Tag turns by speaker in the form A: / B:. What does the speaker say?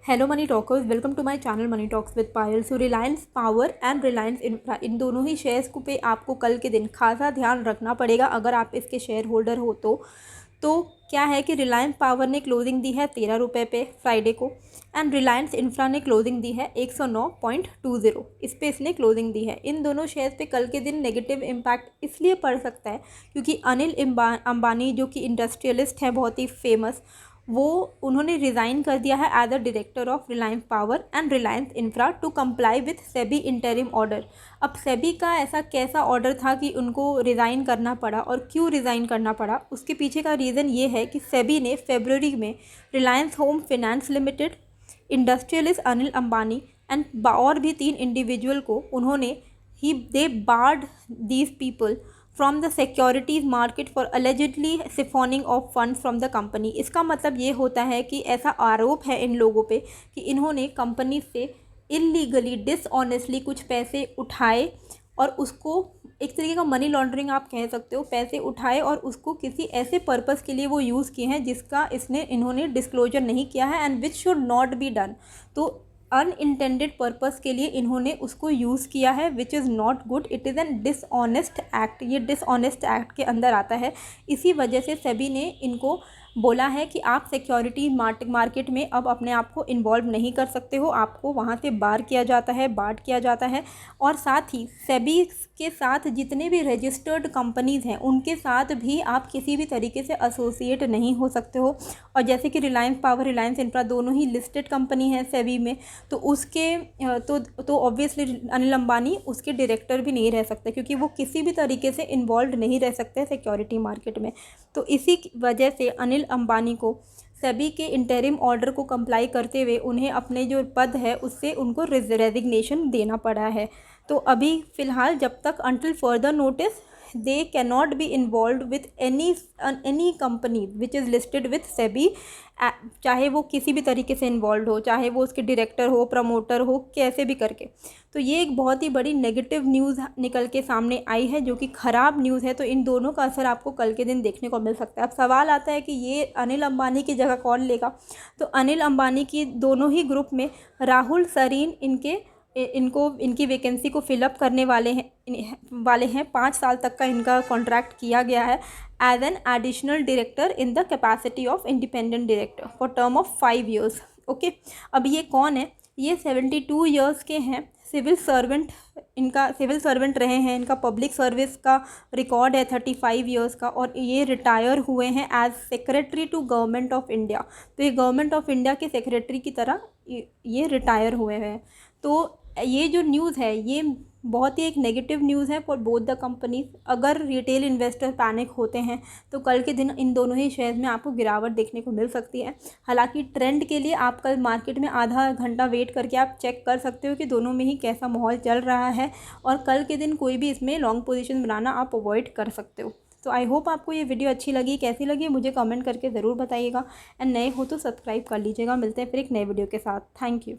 A: Hello money talkers, welcome to my channel Money Talks with Payal. So Reliance Power and Reliance Infra, in दोनों ही shares को पे आपको कल के दिन खासा ध्यान रखना पड़ेगा अगर आप इसके शेयर होल्डर हो तो क्या है कि रिलायंस पावर ने क्लोजिंग दी है 13 रुपये पे फ्राइडे को, एंड रिलायंस इंफ्रा ने क्लोजिंग दी है 109.20 इस पे इसने क्लोजिंग दी है। इन दोनों शेयर्स पे कल के दिन नेगेटिव इम्पैक्ट इसलिए पड़ सकता है क्योंकि अनिल अंबानी जो कि इंडस्ट्रियलिस्ट हैं बहुत ही फेमस, वो उन्होंने रिज़ाइन कर दिया है as a director of Reliance Power and Reliance Infra to comply with SEBI interim order. अब सेबी का ऐसा कैसा ऑर्डर था कि उनको रिज़ाइन करना पड़ा, और क्यों रिज़ाइन करना पड़ा उसके पीछे का रीज़न ये है कि सेबी ने फरवरी में Reliance Home Finance Limited, industrialist Anil Ambani and और भी 3 इंडिविजुअल को उन्होंने they barred these people from the securities market for allegedly siphoning off funds from the company. इसका मतलब ये होता है कि ऐसा आरोप है इन लोगों पे कि इन्होंने कंपनी से इलीगली डिसऑनेस्टली कुछ पैसे उठाए और उसको एक तरीके का मनी लॉन्ड्रिंग आप कह सकते हो, पैसे उठाए और उसको किसी ऐसे पर्पस के लिए वो यूज़ किए हैं जिसका इन्होंने डिस्क्लोजर नहीं किया है and which should not be done. तो अनइंटेंडेड पर्पस के लिए इन्होंने उसको यूज़ किया है which is not good, it is an dishonest act. ये डिसऑनेस्ट एक्ट के अंदर आता है। इसी वजह से सेबी ने इनको बोला है कि आप सिक्योरिटी मार्केट में अब अपने आप को इन्वॉल्व नहीं कर सकते हो, आपको वहाँ से बार्ड किया जाता है। और साथ ही सेबी के साथ जितने भी रजिस्टर्ड कंपनीज़ हैं उनके साथ भी आप किसी भी तरीके से एसोसिएट नहीं हो सकते हो। और जैसे कि रिलायंस पावर, रिलायंस इंफ्रा दोनों ही लिस्टेड कंपनी है सेबी में, तो उसके तो ऑब्वियसली अनिल अंबानी उसके डायरेक्टर भी नहीं रह सकते क्योंकि वो किसी भी तरीके से इन्वॉल्व नहीं रह सकते सिक्योरिटी मार्केट में। तो इसी वजह से अनिल अंबानी को सेबी के इंटरिम ऑर्डर को कंप्लाई करते हुए उन्हें अपने जो पद है उससे उनको रेजिग्नेशन देना पड़ा है। तो अभी फ़िलहाल जब तक until further notice they can not be involve with any company which is listed with SEBI, चाहे वो किसी भी तरीके से इन्वॉल्व हो, चाहे वो उसके डायरेक्टर हो, प्रमोटर हो, कैसे भी करके। तो ये एक बहुत ही बड़ी नेगेटिव न्यूज़ निकल के सामने आई है जो कि ख़राब न्यूज़ है। तो इन दोनों का असर आपको कल के दिन देखने को मिल सकता है। अब सवाल आता है कि ये अनिल अंबानी की जगह कौन लेगा। तो अनिल अंबानी की दोनों ही ग्रुप में राहुल सरीन इनकी वैकेंसी को फिलअप करने वाले हैं। 5 साल तक का इनका कॉन्ट्रैक्ट किया गया है as an additional director in the capacity of independent director for term of 5 years। Okay, अब ये कौन है? ये 72 years के हैं, सिविल सर्वेंट रहे हैं, इनका पब्लिक सर्विस का रिकॉर्ड है 35 years का, और ये रिटायर हुए हैं as secretary to government of India. तो ये गवर्नमेंट ऑफ इंडिया के सेक्रेटरी की तरह ये रिटायर हुए हैं। तो ये जो न्यूज़ है ये बहुत ही एक नेगेटिव न्यूज़ है फॉर बोथ द कंपनीज। अगर रिटेल इन्वेस्टर पैनिक होते हैं तो कल के दिन इन दोनों ही शेयर्स में आपको गिरावट देखने को मिल सकती है। हालांकि ट्रेंड के लिए आप कल मार्केट में आधा घंटा वेट करके आप चेक कर सकते हो कि दोनों में ही कैसा माहौल चल रहा है, और कल के दिन कोई भी इसमें लॉन्ग पोजीशन बनाना आप अवॉइड कर सकते हो। तो आई होप आपको ये वीडियो अच्छी लगी। कैसी लगी मुझे कमेंट करके ज़रूर बताइएगा, एंड नए हो तो सब्सक्राइब कर लीजिएगा। मिलते हैं फिर एक नए वीडियो के साथ। Thank you.